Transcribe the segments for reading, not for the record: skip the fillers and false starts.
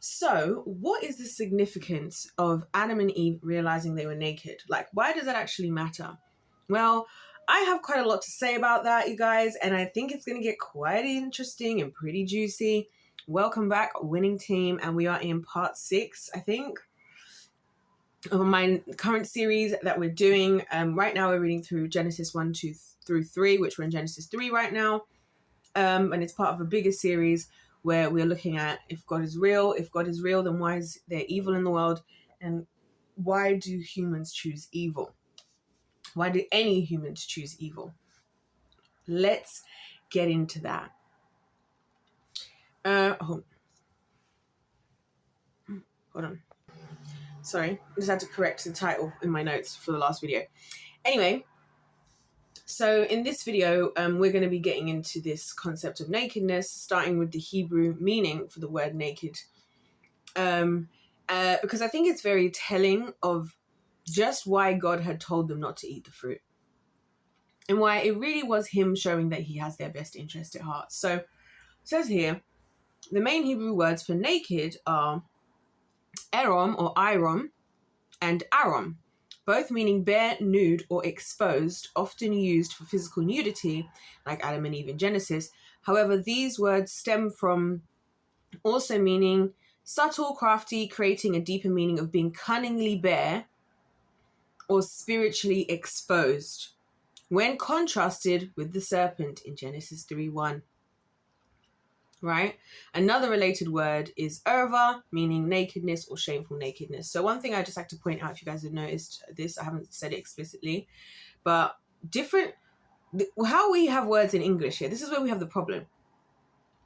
So, what is the significance of Adam and Eve realizing they were naked? Like, why does that actually matter? Well, I have quite a lot to say about that, you guys, and I think it's going to get quite interesting and pretty juicy. Welcome back, winning team, and we are in part 6, I think, of my current series that we're doing. Right now, we're reading through Genesis 1, 2 through 3, which we're in Genesis 3 right now, and it's part of a bigger series where we're looking at if God is real. If God is real, then why is there evil in the world? And why do humans choose evil? Why do any humans choose evil? Let's get into that. Hold on. Sorry, I just had to correct the title in my notes for the last video. Anyway, so in this video, we're going to be getting into this concept of nakedness, starting with the Hebrew meaning for the word naked. Because I think it's very telling of just why God had told them not to eat the fruit. And why it really was him showing that he has their best interest at heart. So it says here, the main Hebrew words for naked are erom or irom and arom, both meaning bare, nude, or exposed, often used for physical nudity, like Adam and Eve in Genesis. However, these words stem from also meaning subtle, crafty, creating a deeper meaning of being cunningly bare or spiritually exposed, when contrasted with the serpent in Genesis 3:1. Right? Another related word is erva, meaning nakedness or shameful nakedness. So one thing I just like to point out, if you guys have noticed this, I haven't said it explicitly, but how we have words in English here, this is where we have the problem.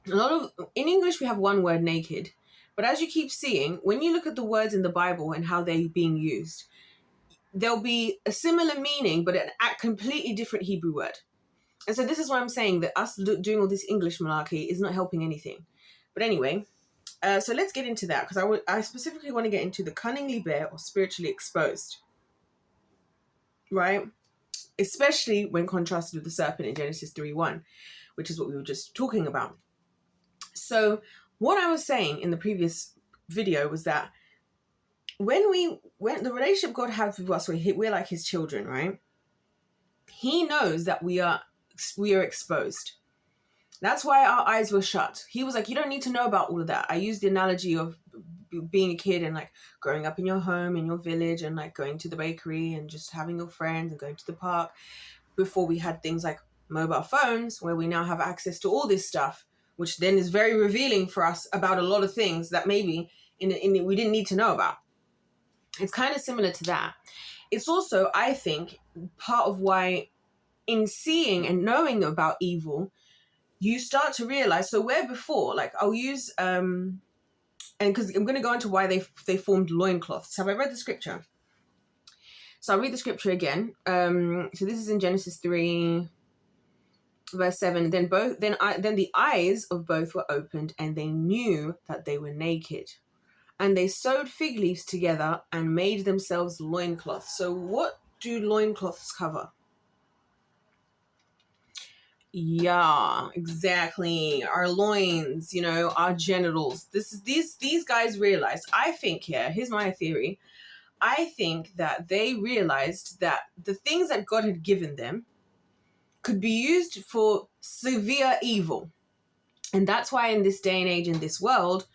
In English, we have one word, naked, but as you keep seeing, when you look at the words in the Bible and how they're being used, there'll be a similar meaning, but a completely different Hebrew word. And so this is why I'm saying that us doing all this English malarkey is not helping anything. But anyway, so let's get into that, because I specifically want to get into the cunningly bare or spiritually exposed, right? Especially when contrasted with the serpent in Genesis 3:1, which is what we were just talking about. So what I was saying in the previous video was that when the relationship God has with us, we're like his children, right? He knows that we are exposed. That's why our eyes were shut. He was like, you don't need to know about all of that. I used the analogy of being a kid and like growing up in your home, in your village, and like going to the bakery and just having your friends and going to the park before we had things like mobile phones, where we now have access to all this stuff, which then is very revealing for us about a lot of things that maybe we didn't need to know about. It's kind of similar to that. It's also, I think, part of why in seeing and knowing about evil, you start to realize, so where before, like I'll use, and because I'm going to go into why they formed loincloths. Have I read the scripture? So I'll read the scripture again. So this is in Genesis 3, verse 7. Then the eyes of both were opened, and they knew that they were naked. And they sewed fig leaves together and made themselves loincloths. So what do loincloths cover? Yeah, exactly. Our loins, our genitals. These guys realized, I think, here's my theory. I think that they realized that the things that God had given them could be used for severe evil. And that's why in this day and age, in this world,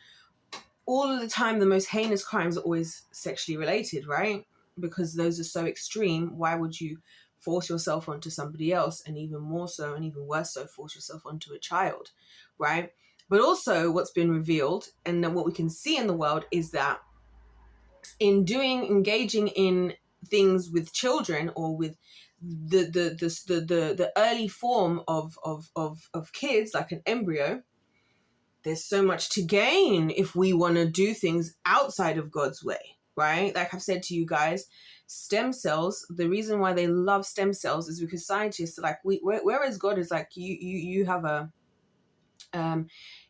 all of the time, the most heinous crimes are always sexually related, right? Because those are so extreme. Why would you force yourself onto somebody else, and even more so, and even worse so, force yourself onto a child, right? But also what's been revealed, and then what we can see in the world, is that engaging in things with children, or with the early form of kids, like an embryo, there's so much to gain if we want to do things outside of God's way, right? Like I've said to you guys, stem cells, the reason why they love stem cells is because scientists are like, whereas God is like, you have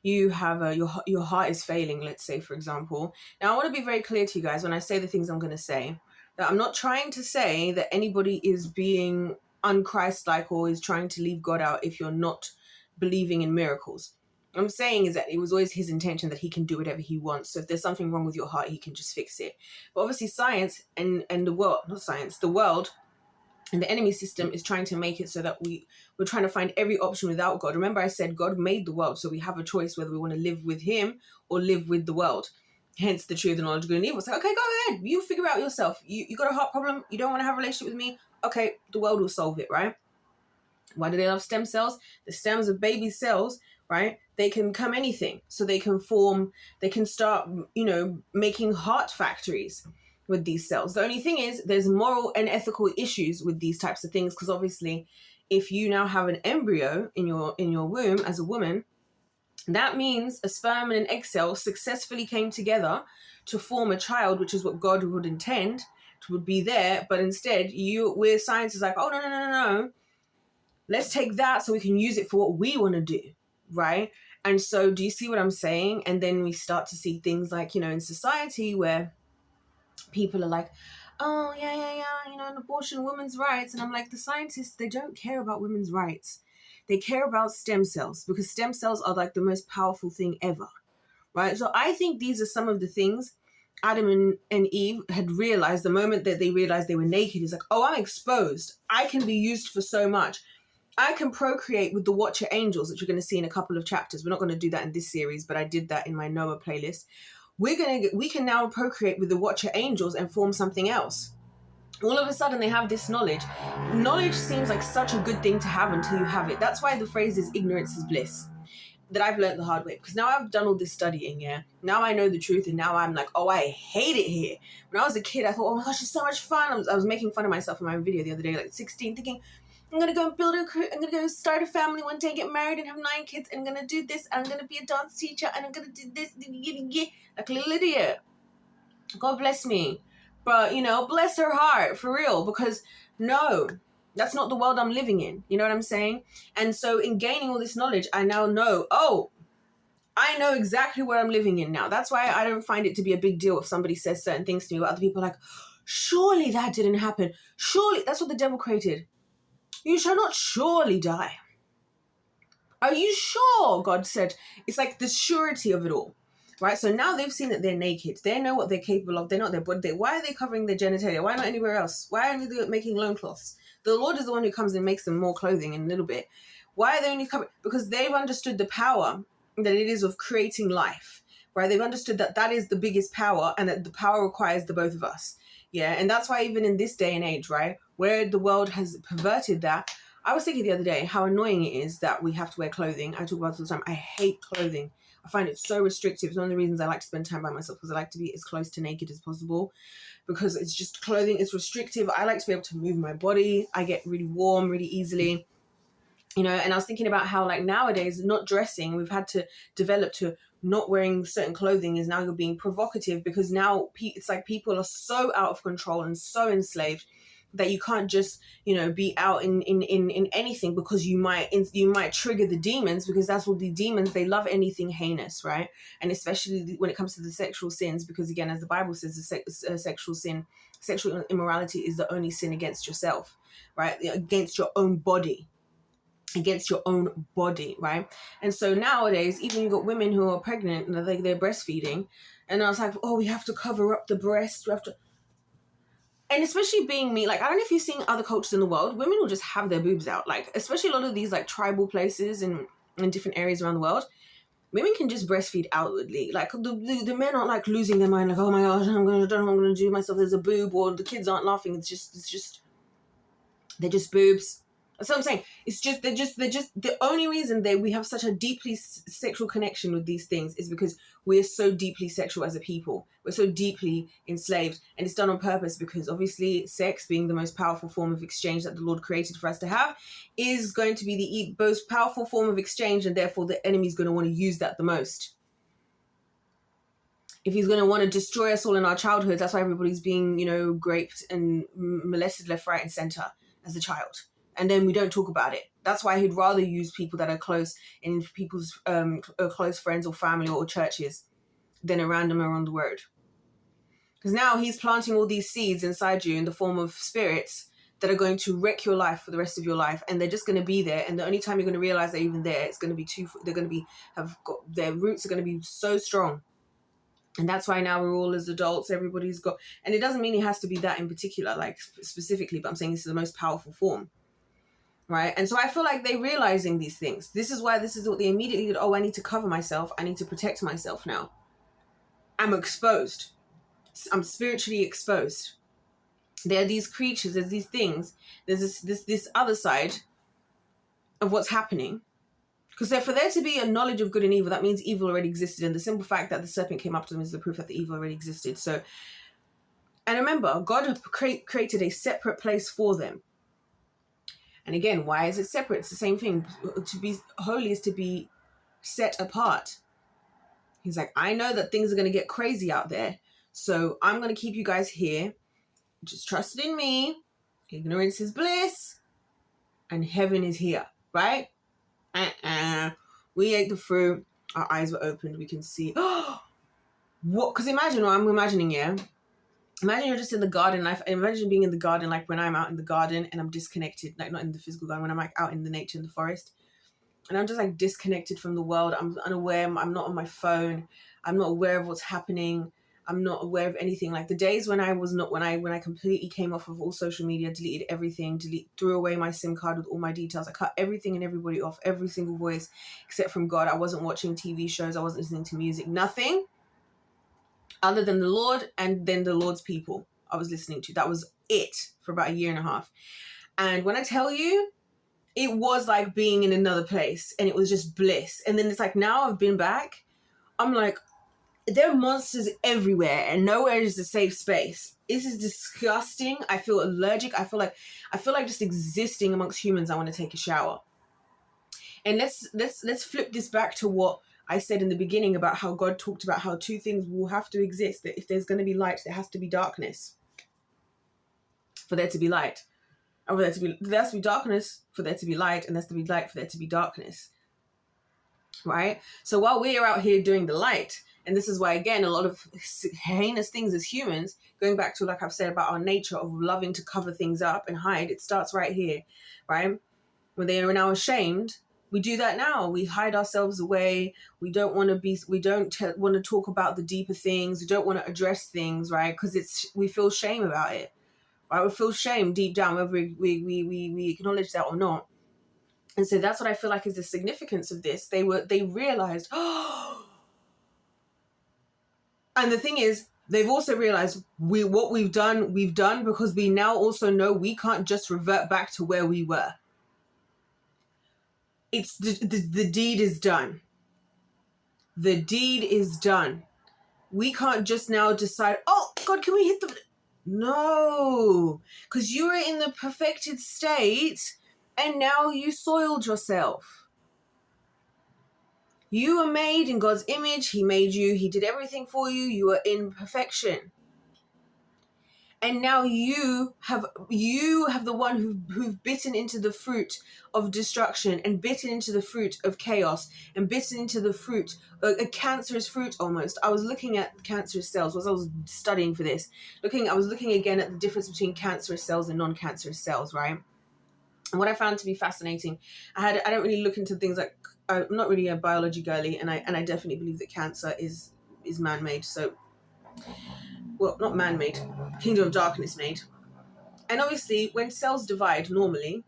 your heart is failing, let's say, for example. Now I want to be very clear to you guys when I say the things I'm going to say, that I'm not trying to say that anybody is being unchristlike or is trying to leave God out if you're not believing in miracles. I'm saying is that it was always his intention that he can do whatever he wants. So if there's something wrong with your heart, he can just fix it. But obviously science and the world, not science, the world and the enemy system is trying to make it so that we're trying to find every option without God. Remember I said God made the world, so we have a choice whether we want to live with him or live with the world. Hence the tree of the knowledge of good and evil. It's like, okay, go ahead. You figure out yourself. You got a heart problem. You don't want to have a relationship with me. Okay, the world will solve it, right? Why do they love stem cells? The stems of baby cells, right? They can become anything. So they can form, they can start, making heart factories with these cells. The only thing is there's moral and ethical issues with these types of things, because obviously if you now have an embryo in your womb as a woman, that means a sperm and an egg cell successfully came together to form a child, which is what God would intend would be there. But instead, where science is like, oh, no. Let's take that so we can use it for what we want to do, right? And so do you see what I'm saying? And then we start to see things like, in society where people are like, oh, yeah, an abortion, women's rights. And I'm like, the scientists, they don't care about women's rights. They care about stem cells, because stem cells are like the most powerful thing ever, right? So I think these are some of the things Adam and Eve had realized the moment that they realized they were naked. Is like, oh, I'm exposed. I can be used for so much. I can procreate with the Watcher angels, which we're going to see in a couple of chapters. We're not going to do that in this series, but I did that in my Noah playlist. We can now procreate with the Watcher angels and form something else. All of a sudden, they have this knowledge. Knowledge seems like such a good thing to have until you have it. That's why the phrase is ignorance is bliss. That I've learned the hard way, because now I've done all this studying, yeah? Now I know the truth, and now I'm like, oh, I hate it here. When I was a kid, I thought, oh my gosh, it's so much fun. I was making fun of myself in my video the other day, like 16, thinking, I'm going to go and build a career. I'm going to go start a family one day, get married and have 9 kids. And I'm going to do this. I'm going to be a dance teacher. And I'm going to do this. Like a little idiot. God bless me. But, bless her heart for real. Because no, that's not the world I'm living in. You know what I'm saying? And so in gaining all this knowledge, I now know, I know exactly where I'm living in now. That's why I don't find it to be a big deal if somebody says certain things to me. But other people are like, surely that didn't happen. Surely that's what the devil created. You shall not surely die. Are you sure? God said. It's like the surety of it all, right? So now they've seen that they're naked. They know what they're capable of. They're not their body. Why are they covering their genitalia? Why not anywhere else? Why are they making loincloths? The Lord is the one who comes and makes them more clothing in a little bit. Why are they only covering? Because they've understood the power that it is of creating life, right? They've understood that that is the biggest power, and that the power requires the both of us. Yeah, and that's why even in this day and age, right, where the world has perverted that, I was thinking the other day how annoying it is that we have to wear clothing. I talk about it all the time. I hate clothing. I find it so restrictive. It's one of the reasons I like to spend time by myself, because I like to be as close to naked as possible, because it's just clothing. It's restrictive. I like to be able to move my body. I get really warm really easily. And I was thinking about how, like, nowadays, not dressing, we've had to develop to not wearing certain clothing is now you're being provocative, because now it's like people are so out of control and so enslaved that you can't just, be out in anything, because you might trigger the demons, because that's what the demons, they love anything heinous, right? And especially when it comes to the sexual sins, because again, as the Bible says, the sexual sin, sexual immorality is the only sin against yourself, right? Against your own body. Right? And so nowadays, even you've got women who are pregnant and they're breastfeeding, and I was like, oh, we have to cover up the breast, and especially being me, like, I don't know if you've seen other cultures in the world, women will just have their boobs out, like, especially a lot of these like tribal places in different areas around the world, women can just breastfeed outwardly, like the men aren't like losing their mind, like, oh my gosh, I don't know what I'm gonna do myself, there's a boob, or the kids aren't laughing, it's just they're just boobs. That's what I'm saying. It's just they're just the only reason we have such a deeply sexual connection with these things is because we're so deeply sexual as a people. We're so deeply enslaved, and it's done on purpose, because obviously sex, being the most powerful form of exchange that the Lord created for us to have, is going to be the most powerful form of exchange, and therefore the enemy's going to want to use that the most. If he's going to want to destroy us all in our childhood, that's why everybody's being, raped and molested left, right, and center as a child. And then we don't talk about it. That's why he'd rather use people that are close in people's close friends or family or churches than a randomer on the road. Because now he's planting all these seeds inside you in the form of spirits that are going to wreck your life for the rest of your life, and they're just going to be there. And the only time you're going to realize they're even there, it's going to be they're going to be have got their roots are going to be so strong. And that's why now we're all as adults, everybody's got, and it doesn't mean it has to be that in particular, like specifically, but I'm saying this is the most powerful form, right? And so I feel like they're realizing these things. This is what they immediately did. Oh, I need to cover myself. I need to protect myself now. I'm exposed. I'm spiritually exposed. There are these creatures, there's these things, there's this other side of what's happening. Because for there to be a knowledge of good and evil, that means evil already existed. And the simple fact that the serpent came up to them is the proof that the evil already existed. So, and remember, God created a separate place for them. And again, why is it separate? It's the same thing. To be holy is to be set apart. He's like, I know that things are going to get crazy out there. So I'm going to keep you guys here. Just trust in me. Ignorance is bliss. And heaven is here, right? We ate the fruit. Our eyes were opened. We can see. Oh, what? Because imagine what I'm imagining, yeah? Imagine you're just in the garden. Imagine being in the garden, like when I'm out in the garden and I'm disconnected, like not in the physical garden, when I'm like out in the nature, in the forest. And I'm just like disconnected from the world. I'm unaware. I'm not on my phone. I'm not aware of what's happening. I'm not aware of anything. Like the days when I was not, when I completely came off of all social media, deleted everything, threw away my SIM card with all my details. I cut everything and everybody off, every single voice except from God. I wasn't watching TV shows. I wasn't listening to music, nothing other than the Lord and then the Lord's people I was listening to. That was it for about 1.5 years. And when I tell you, it was like being in another place and it was just bliss. And then it's like, now I've been back, I'm like, there are monsters everywhere and nowhere is a safe space. This is disgusting. I feel allergic. I feel like just existing amongst humans. I want to take a shower. And let's flip this back to what I said in the beginning about how God talked about how two things will have to exist. That if there's going to be light, there has to be darkness for there to be light. And there has to be darkness for there to be light, and there has to be light for there to be darkness. Right? So while we are out here doing the light, and this is why, again, a lot of heinous things as humans, going back to, like I've said, about our nature of loving to cover things up and hide, it starts right here, right? When they are now ashamed, we do that now. We hide ourselves away. We don't want to want to talk about the deeper things. We don't want to address things, right? Because we feel shame about it, right? We feel shame deep down, whether we acknowledge that or not. And so that's what I feel like is the significance of this. They realized, oh, and the thing is, they've also realized what we've done because we now also know we can't just revert back to where we were. It's the deed is done. The deed is done. We can't just now decide, oh, God, can we hit the... No, because you were in the perfected state and now you soiled yourself. You were made in God's image. He made you. He did everything for you. You are in perfection. And now you have the one who've bitten into the fruit of destruction and bitten into the fruit of chaos and bitten into the fruit, a cancerous fruit almost. I was looking at cancerous cells as I was studying for this. I was looking again at the difference between cancerous cells and non-cancerous cells, right? And what I found to be fascinating, I don't really look into things like, I'm not really a biology girly, and I definitely believe that cancer is man-made. So, well, not man-made, kingdom of darkness made. And obviously, when cells divide normally,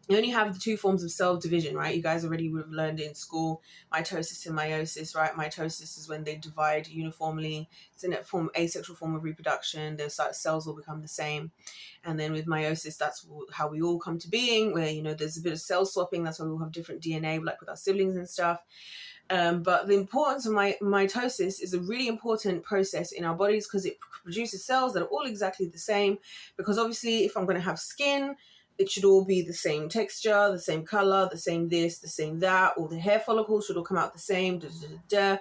you only have the two forms of cell division, right? You guys already would have learned in school, mitosis and meiosis, right? Mitosis is when they divide uniformly. It's in a asexual form of reproduction. The cells will become the same. And then with meiosis, that's how we all come to being, where, there's a bit of cell swapping. That's why we all have different DNA, like with our siblings and stuff. But the importance of mitosis is a really important process in our bodies because it produces cells that are all exactly the same. Because obviously, if I'm going to have skin, it should all be the same texture, the same color, the same this, the same that. All the hair follicles should all come out the same, to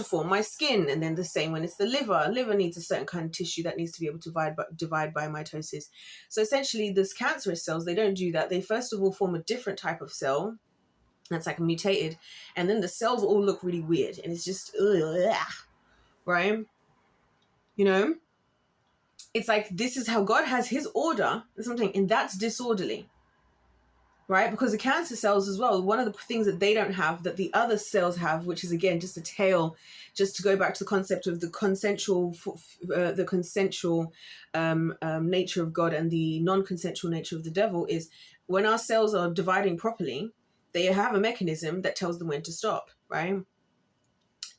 form my skin. And then the same when it's the liver. Liver needs a certain kind of tissue that needs to be able to divide by mitosis. So essentially, these cancerous cells, they don't do that. They first of all form a different type of cell. That's like mutated, and then the cells all look really weird, and it's just right, it's like, this is how God has his order or something, and that's disorderly, right? Because the cancer cells as well, one of the things that they don't have that the other cells have, which is again just a tale, just to go back to the concept of the consensual nature of God and the non-consensual nature of the devil, is when our cells are dividing properly, they have a mechanism that tells them when to stop, right?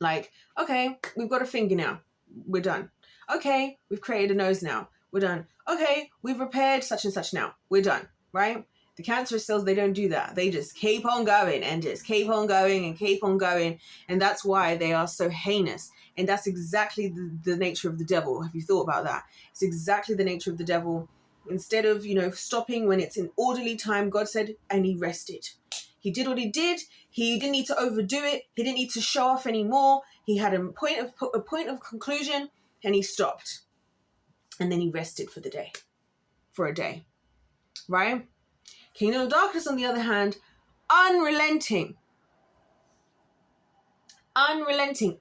Like, okay, we've got a finger now, we're done. Okay, we've created a nose now, we're done. Okay, we've repaired such and such now, we're done, right? The cancerous cells, they don't do that. They just keep on going and just keep on going and keep on going. And that's why they are so heinous. And that's exactly the nature of the devil. Have you thought about that? It's exactly the nature of the devil. Instead of, stopping when it's in orderly time, God said, and he rested. He did what he did. He didn't need to overdo it. He didn't need to show off anymore. He had a point of conclusion, and he stopped. And then he rested for a day, right? Kingdom of Darkness, on the other hand, unrelenting,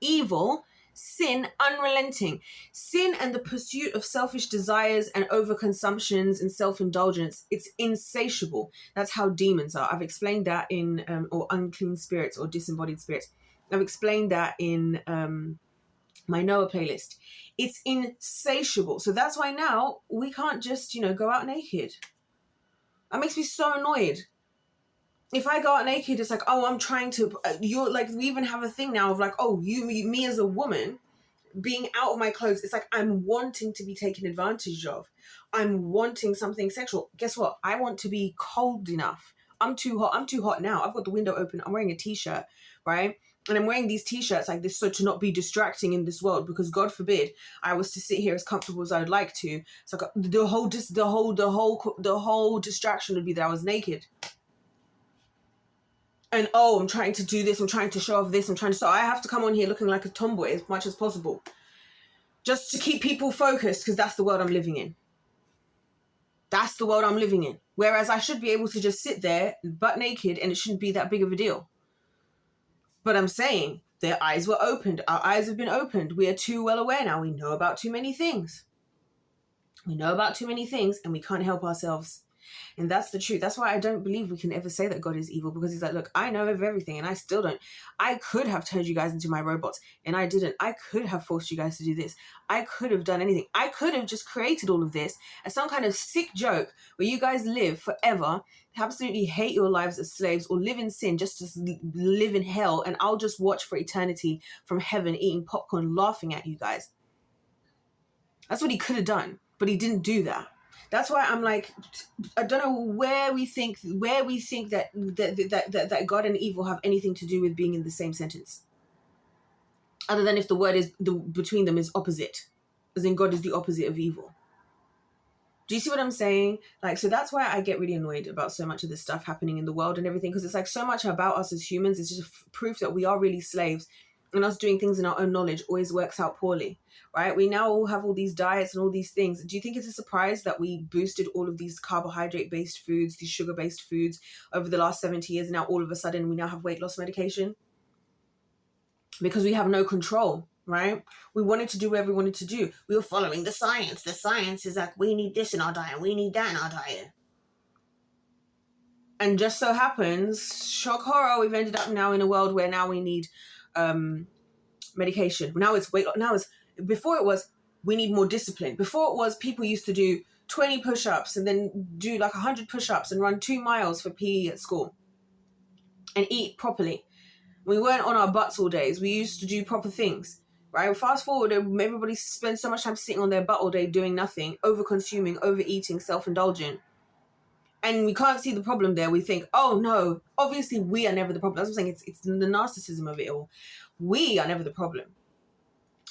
evil, sin, unrelenting. Sin and the pursuit of selfish desires and overconsumptions and self-indulgence, it's insatiable. That's how demons are. I've explained that in, or unclean spirits or disembodied spirits. I've explained that in my Noah playlist. It's insatiable. So that's why now we can't just, go out naked. That makes me so annoyed. If I go out naked, it's like, oh, I'm trying to, you're like, we even have a thing now of like, oh, me as a woman being out of my clothes. It's like, I'm wanting to be taken advantage of. I'm wanting something sexual. Guess what? I want to be cold enough. I'm too hot now. I've got the window open. I'm wearing a t-shirt, right? And I'm wearing these t-shirts like this so to not be distracting in this world, because God forbid I was to sit here as comfortable as I would like to. So the whole distraction would be that I was naked. And I'm trying to do this. I'm trying to show off this. So I have to come on here looking like a tomboy as much as possible, just to keep people focused, because that's the world I'm living in. That's the world I'm living in. Whereas I should be able to just sit there butt naked and it shouldn't be that big of a deal. But I'm saying their eyes were opened. Our eyes have been opened. We are too well aware now. We know about too many things. And we can't help ourselves. And that's the truth. That's why I don't believe we can ever say that God is evil, because he's like, look, I know of everything and I still don't. I could have turned you guys into my robots and I didn't. I could have forced you guys to do this. I could have done anything. I could have just created all of this as some kind of sick joke where you guys live forever, absolutely hate your lives as slaves, or live in sin just to live in hell, and I'll just watch for eternity from heaven eating popcorn laughing at you guys. That's what he could have done, but he didn't do that. That's why I'm like, I don't know where we think that God and evil have anything to do with being in the same sentence, other than if the word is between them is opposite, as in God is the opposite of evil. Do you see what I'm saying? Like, so that's why I get really annoyed about so much of this stuff happening in the world and everything, because it's like so much about us as humans. It's just proof that we are really slaves, and us doing things in our own knowledge always works out poorly, right? We now all have all these diets and all these things. Do you think it's a surprise that we boosted all of these carbohydrate-based foods, these sugar-based foods over the last 70 years, and now all of a sudden we now have weight loss medication? Because we have no control, right? We wanted to do whatever we wanted to do. We were following the science. The science is like, we need this in our diet, we need that in our diet. And just so happens, shock horror, we've ended up now in a world where now we need medication. Now it's weight loss. Before it was, we need more discipline. Before it was, people used to do 20 push-ups and then do like 100 push-ups and run 2 miles for PE at school and eat properly. We weren't on our butts all days. We used to do proper things, right? Fast forward, everybody spends so much time sitting on their butt all day doing nothing, over-consuming, overeating, self-indulgent. And we can't see the problem there. We think, oh no, obviously we are never the problem. That's what I'm saying. It's the narcissism of it all. We are never the problem.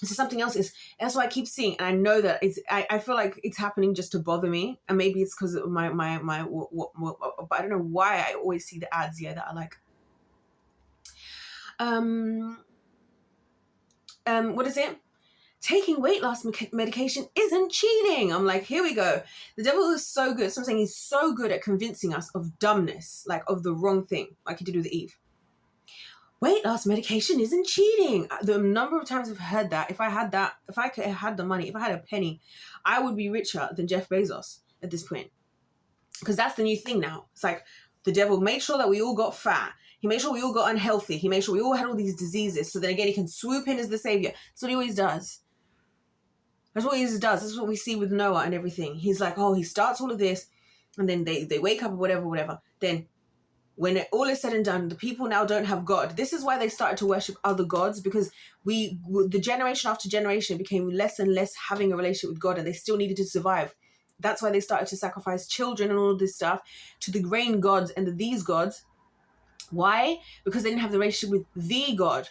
So something else is, that's why I keep seeing, and I know that I feel like it's happening just to bother me. And maybe it's because of my but I don't know why I always see the ads that are like, what is it? Taking weight loss medication isn't cheating. I'm like, here we go. The devil is so good. So I'm saying he's so good at convincing us of dumbness, like of the wrong thing, like he did with Eve. weight loss medication isn't cheating. The number of times I've heard that, if I had the money, if I had a penny, I would be richer than Jeff Bezos at this point. Because that's the new thing now. It's like the devil made sure that we all got fat. He made sure we all got unhealthy. He made sure we all had all these diseases. So then again, he can swoop in as the savior. That's what he always does. That's what he always does. That's what we see with Noah and everything. He's like, oh, he starts all of this, and then they wake up or whatever. Then when it all is said and done, the people now don't have God. This is why they started to worship other gods, because the generation after generation became less and less having a relationship with God, and they still needed to survive. That's why they started to sacrifice children and all of this stuff to the grain gods and these gods. Why? Because they didn't have the relationship with the God.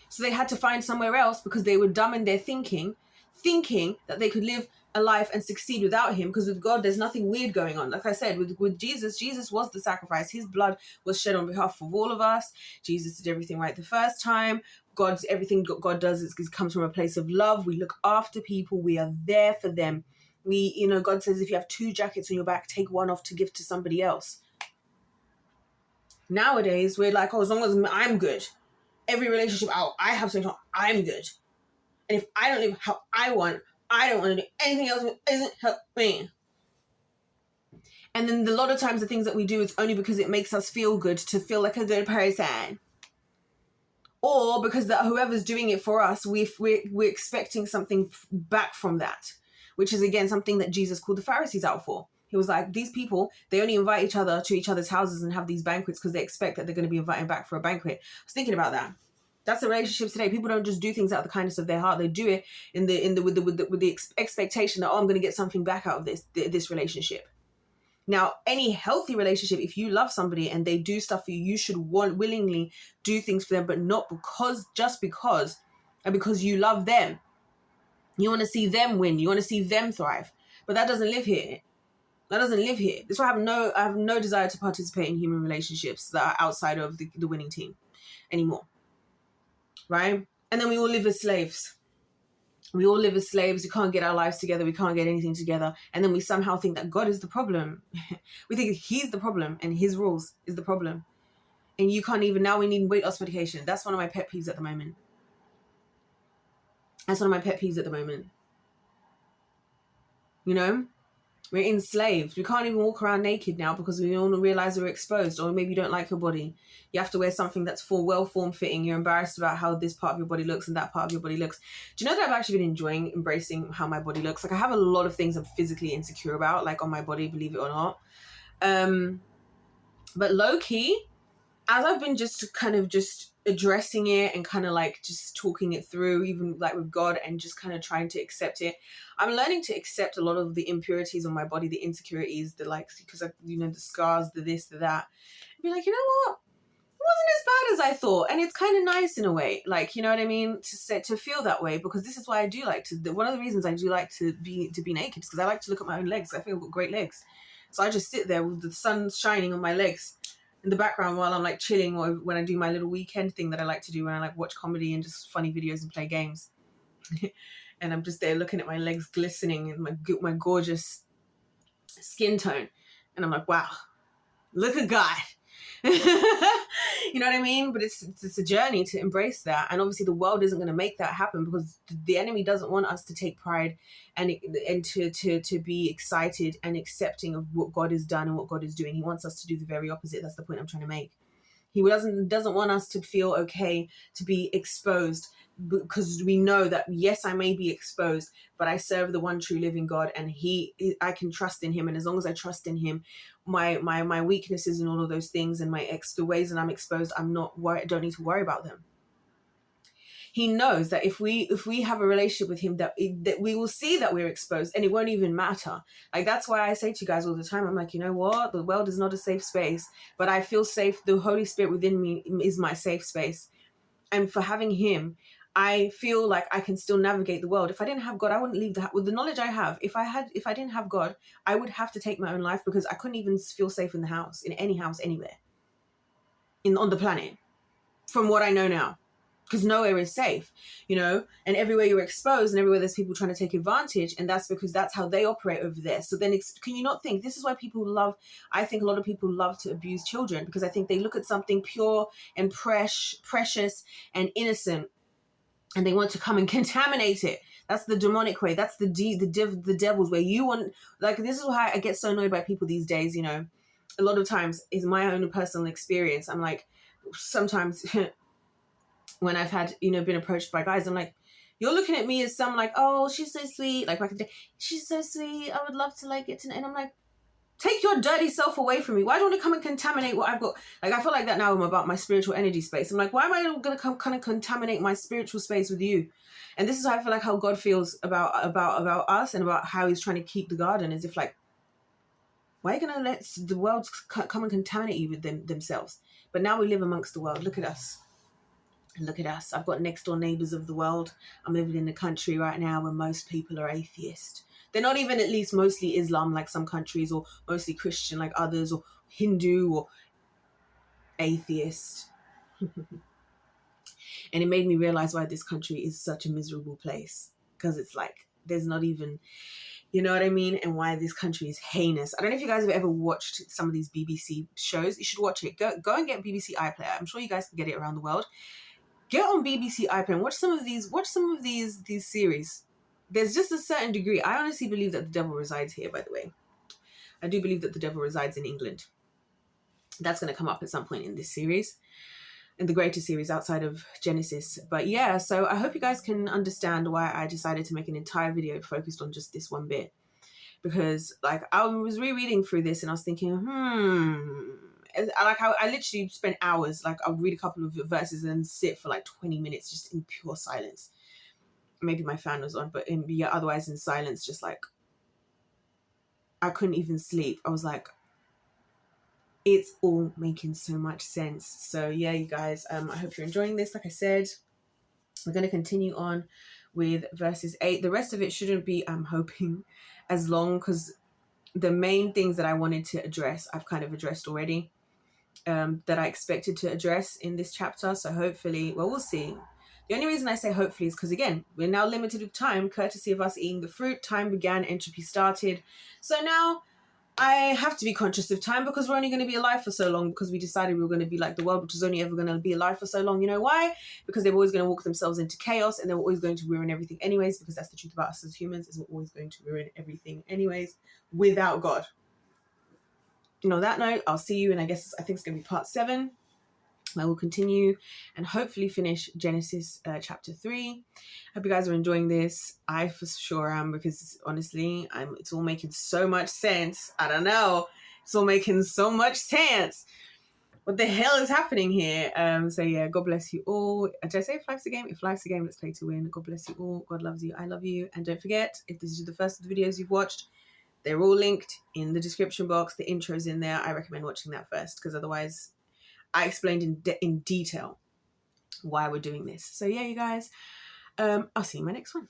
So they had to find somewhere else because they were dumb in their thinking that they could live a life and succeed without him, because with God there's nothing weird going on. Like I said, with Jesus was the sacrifice. His blood was shed on behalf of all of us. Jesus did everything right the first time. Everything God does is comes from a place of love. We look after people. We are there for them. God says if you have 2 jackets on your back, take one off to give to somebody else. Nowadays we're like, as long as I'm good, every relationship I have something, I'm good. And if I don't live how I want, I don't want to do anything else that isn't help me. And then a lot of times the things that we do is only because it makes us feel good, to feel like a good person. Or because whoever's doing it for us, we're expecting something back from that. Which is, again, something that Jesus called the Pharisees out for. He was like, these people, they only invite each other to each other's houses and have these banquets because they expect that they're going to be invited back for a banquet. I was thinking about that. That's the relationships today. People don't just do things out of the kindness of their heart. They do it with the expectation that, I'm going to get something back out of this relationship. Now, any healthy relationship, if you love somebody and they do stuff for you, you should willingly do things for them, but not just because you love them. You want to see them win. You want to see them thrive. But that doesn't live here. That's why I have no desire to participate in human relationships that are outside of the winning team anymore. Right? And then we all live as slaves. We can't get our lives together. We can't get anything together. And then we somehow think that God is the problem. We think he's the problem and his rules is the problem. And you can't even, now we need weight loss medication. That's one of my pet peeves at the moment. You know? We're enslaved. We can't even walk around naked now because we all realize we're exposed, or maybe you don't like your body. You have to wear something that's well-form fitting. You're embarrassed about how this part of your body looks and that part of your body looks. Do you know that I've actually been enjoying embracing how my body looks? Like, I have a lot of things I'm physically insecure about, like on my body, believe it or not. But low-key, as I've been just kind of just addressing it and kind of like just talking it through, even like with God, and just kind of trying to accept it, I'm learning to accept a lot of the impurities on my body, the insecurities, the like, because the scars, the this, the that, and be like, you know what? It wasn't as bad as I thought, and it's kind of nice in a way, like, you know what I mean, to feel that way, because this is why I do like to. One of the reasons I do like to be naked is because I like to look at my own legs. I think I've got great legs, so I just sit there with the sun shining on my legs in the background while I'm like chilling, or when I do my little weekend thing that I like to do when I like watch comedy and just funny videos and play games. And I'm just there looking at my legs glistening and my gorgeous skin tone, and I'm like, wow, look at God. You know what I mean? But it's a journey to embrace that, and obviously the world isn't going to make that happen, because the enemy doesn't want us to take pride and to be excited and accepting of what God has done and what God is doing. He wants us to do the very opposite. That's the point I'm trying to make. He doesn't want us to feel okay to be exposed, because we know that, yes, I may be exposed, but I serve the one true living God, and I can trust in him. And as long as I trust in him, my weaknesses and all of those things and the ways that I'm exposed, I'm not worried. I don't need to worry about them. He knows that if we have a relationship with him, that we will see that we're exposed, and it won't even matter. Like, that's why I say to you guys all the time, I'm like, you know what? The world is not a safe space, but I feel safe. The Holy Spirit within me is my safe space. And for having him, I feel like I can still navigate the world. If I didn't have God, I wouldn't leave with the knowledge I have. If I didn't have God, I would have to take my own life, because I couldn't even feel safe in the house, in any house, anywhere on the planet, from what I know now. because nowhere is safe, you know, and everywhere you're exposed and everywhere there's people trying to take advantage, and that's because that's how they operate over there. So then can you not think this is why I think a lot of people love to abuse children, because I think they look at something pure and precious and innocent, and they want to come and contaminate it. That's the demonic way. That's the devil's way. You want, like, this is why I get so annoyed by people these days, you know. A lot of times, is my own personal experience. I'm like, sometimes when I've had, you know, been approached by guys, I'm like, you're looking at me as some like, oh, she's so sweet. Like back in the day, she's so sweet. I would love to like get to know. And I'm like, take your dirty self away from me. Why don't you come and contaminate what I've got? Like, I feel like that now about my spiritual energy space. I'm like, why am I going to come kind of contaminate my spiritual space with you? And this is how I feel like how God feels about us and about how he's trying to keep the garden, as if like, why are you going to let the world come and contaminate you with themselves? But now we live amongst the world. Look at us. Look at us. I've got next door neighbors of the world. I'm living in a country right now where most people are atheist. They're not even at least mostly Islam like some countries, or mostly Christian like others, or Hindu, or atheist. And it made me realize why this country is such a miserable place. Because it's like, there's not even, you know what I mean? And why this country is heinous. I don't know if you guys have ever watched some of these BBC shows. You should watch it. Go and get BBC iPlayer. I'm sure you guys can get it around the world. Get on BBC iPlayer and watch some of these series. There's just a certain degree. I honestly believe that the devil resides here, by the way. I do believe that the devil resides in England. That's going to come up at some point in this series, in the greater series outside of Genesis. But yeah, so I hope you guys can understand why I decided to make an entire video focused on just this one bit. Because like I was rereading through this and I was thinking, I literally spent hours. Like I'll read a couple of verses and then sit for like 20 minutes just in pure silence. Maybe my fan was on, but otherwise in silence, just like I couldn't even sleep. I was like, it's all making so much sense. So yeah, you guys, I hope you're enjoying this. Like I said, we're going to continue on with verses 8. The rest of it shouldn't be, I'm hoping, as long, because the main things that I wanted to address, I've kind of addressed already, that I expected to address in this chapter. So hopefully, well, we'll see. The only reason I say hopefully is because, again, we're now limited with time, courtesy of us eating the fruit. Time began, entropy started. So now I have to be conscious of time, because we're only going to be alive for so long, because we decided we were going to be like the world, which is only ever going to be alive for so long. You know why? Because they're always going to walk themselves into chaos, and they're always going to ruin everything anyways, because that's the truth about us as humans, is we're always going to ruin everything anyways without God. You know, on that note, I'll see you, and I think it's going to be part 7. I will continue and hopefully finish Genesis chapter 3. Hope you guys are enjoying this. I for sure am, because honestly, it's all making so much sense. I don't know. It's all making so much sense. What the hell is happening here? So yeah, God bless you all. Did I say if life's a game? If life's a game, let's play to win. God bless you all. God loves you. I love you. And don't forget, if this is the first of the videos you've watched, they're all linked in the description box. The intro's in there. I recommend watching that first, because otherwise I explained in detail why we're doing this. So yeah, you guys, I'll see you in my next one.